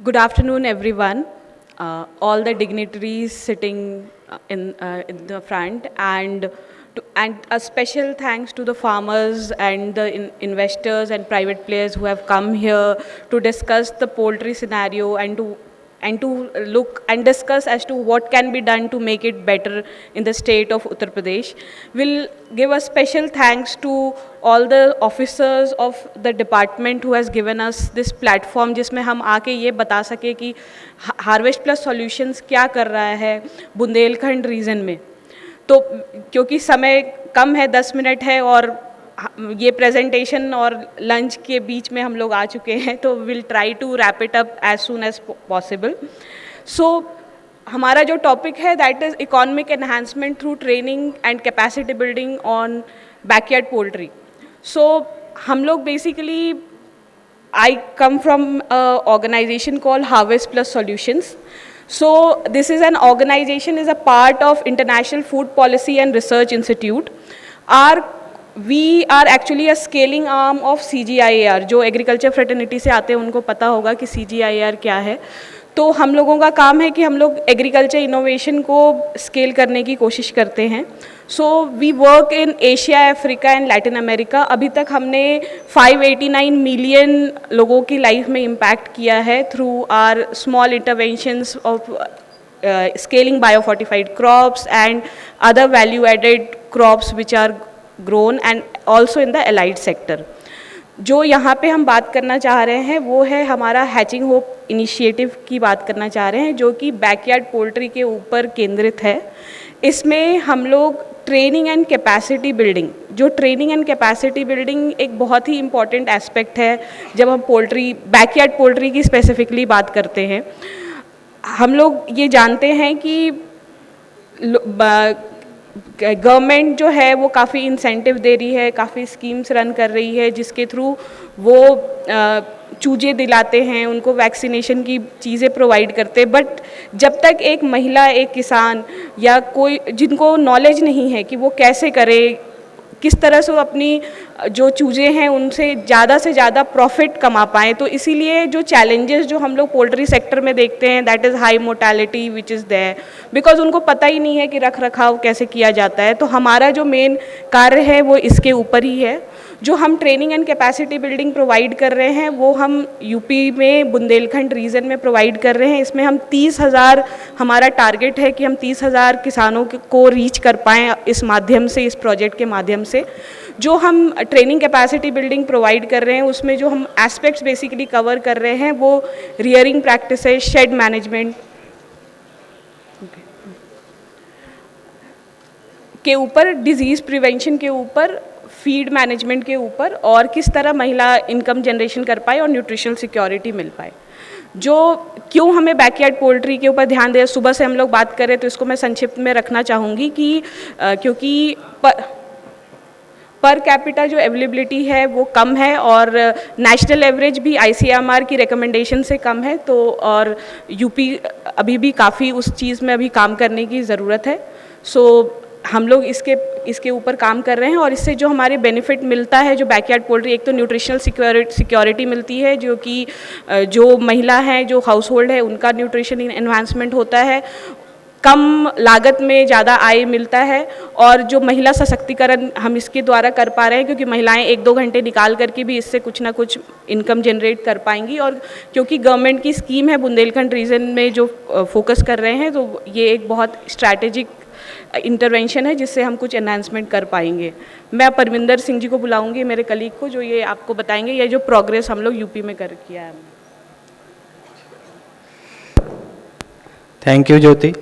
Good afternoon, everyone. All the dignitaries sitting in the front, and a special thanks to the farmers and the investors and private players who have come here to discuss the poultry scenario and to look and discuss as to what can be done to make it better in the state of Uttar Pradesh. We'll give a special thanks to all the officers of the department who has given us this platform जिसमें हम आके ये बता सके कि harvest plus solutions क्या कर रहा है बुंदेलखंड रीजन में। तो क्योंकि समय कम है, 10 मिनट है और ये प्रेजेंटेशन और लंच के बीच में हम लोग आ चुके हैं, तो will try to wrap it up as soon as possible. So हमारा जो टॉपिक है that is economic enhancement through training and capacity building on backyard poultry. So हम लोग basically I come from an organization called Harvest Plus Solutions. So this is an organization, is a part of International Food Policy and Research Institute. We are actually a scaling arm of CGIAR. जो agriculture fraternity से आते हैं उनको पता होगा कि CGIAR क्या है। तो हम लोगों का काम है कि हम लोग एग्रीकल्चर इनोवेशन को स्केल करने की कोशिश करते हैं। So we work in Asia, Africa and Latin America. अभी तक हमने 589 मिलियन लोगों की लाइफ में इम्पैक्ट किया है through our small interventions of scaling biofortified crops and other value added crops which are grown and also in the allied sector. जो यहाँ पे हम बात करना चाह रहे हैं वो है हमारा हैचिंग होप इनिशिएटिव की बात करना चाह रहे हैं, जो कि बैकयार्ड पोल्ट्री के ऊपर केंद्रित है। इसमें हम लोग ट्रेनिंग एंड कैपेसिटी बिल्डिंग, जो ट्रेनिंग एंड कैपेसिटी बिल्डिंग एक बहुत ही इम्पॉर्टेंट एस्पेक्ट है जब हम पोल्ट्री, बैकयार्ड पोल्ट्री की स्पेसिफिकली बात करते हैं। हम लोग ये जानते हैं कि गवर्नमेंट जो है वो काफ़ी इंसेंटिव दे रही है, काफ़ी स्कीम्स रन कर रही है जिसके थ्रू वो चूजे दिलाते हैं, उनको वैक्सीनेशन की चीज़ें प्रोवाइड करते हैं। बट जब तक एक महिला, एक किसान या कोई जिनको नॉलेज नहीं है कि वो कैसे करे, किस तरह से वो अपनी जो चूजे हैं उनसे से ज़्यादा प्रॉफिट कमा पाएँ, तो इसीलिए जो चैलेंजेस जो हम लोग पोल्ट्री सेक्टर में देखते हैं that is high mortality which is there, because उनको पता ही नहीं है कि रख रखाव कैसे किया जाता है। तो हमारा जो मेन कार्य है वो इसके ऊपर ही है। जो हम training and capacity building provide कर रहे हैं वो हम यूपी में बुंदेलखंड रीजन में प्रोवाइड कर रहे हैं। इसमें हम 30,000, हमारा टारगेट है कि हम 30,000 किसानों को रीच कर पाएँ इस माध्यम से, इस प्रोजेक्ट के माध्यम से। जो हम ट्रेनिंग कैपेसिटी बिल्डिंग प्रोवाइड कर रहे हैं उसमें जो हम एस्पेक्ट्स बेसिकली कवर कर रहे हैं वो रियरिंग प्रैक्टिसेस, शेड मैनेजमेंट के ऊपर, डिजीज़ प्रिवेंशन के ऊपर, फीड मैनेजमेंट के ऊपर, और किस तरह महिला इनकम जनरेशन कर पाए और न्यूट्रिशनल सिक्योरिटी मिल पाए। जो क्यों हमें बैकयार्ड पोल्ट्री के ऊपर ध्यान दें, सुबह से हम लोग बात करें तो इसको मैं संक्षिप्त में रखना चाहूँगी कि क्योंकि पर कैपिटा जो अवेलेबिलिटी है वो कम है और नेशनल एवरेज भी ICMR की रिकमेंडेशन से कम है। तो और यूपी अभी भी काफ़ी उस चीज़ में अभी काम करने की ज़रूरत है। सो हम लोग इसके ऊपर काम कर रहे हैं और इससे जो हमारे बेनिफिट मिलता है जो बैकयार्ड पोल्ट्री, एक तो न्यूट्रिशनल सिक्योरिटी मिलती है, जो कि जो महिला हैं, जो हाउस होल्ड है उनका न्यूट्रिशन एनहांसमेंट होता है, कम लागत में ज़्यादा आय मिलता है, और जो महिला सशक्तिकरण हम इसके द्वारा कर पा रहे हैं क्योंकि महिलाएं 1-2 घंटे निकाल करके भी इससे कुछ ना कुछ इनकम जनरेट कर पाएंगी। और क्योंकि गवर्नमेंट की स्कीम है बुंदेलखंड रीजन में जो फोकस कर रहे हैं, तो ये एक बहुत स्ट्रैटेजिक इंटरवेंशन है जिससे हम कुछ एनहांसमेंट कर पाएंगे। मैं परविंदर सिंह जी को बुलाऊंगी, मेरे कलीग को, जो ये आपको बताएंगे ये जो प्रोग्रेस हम लोग यूपी में कर किया है। Thank you Jyoti.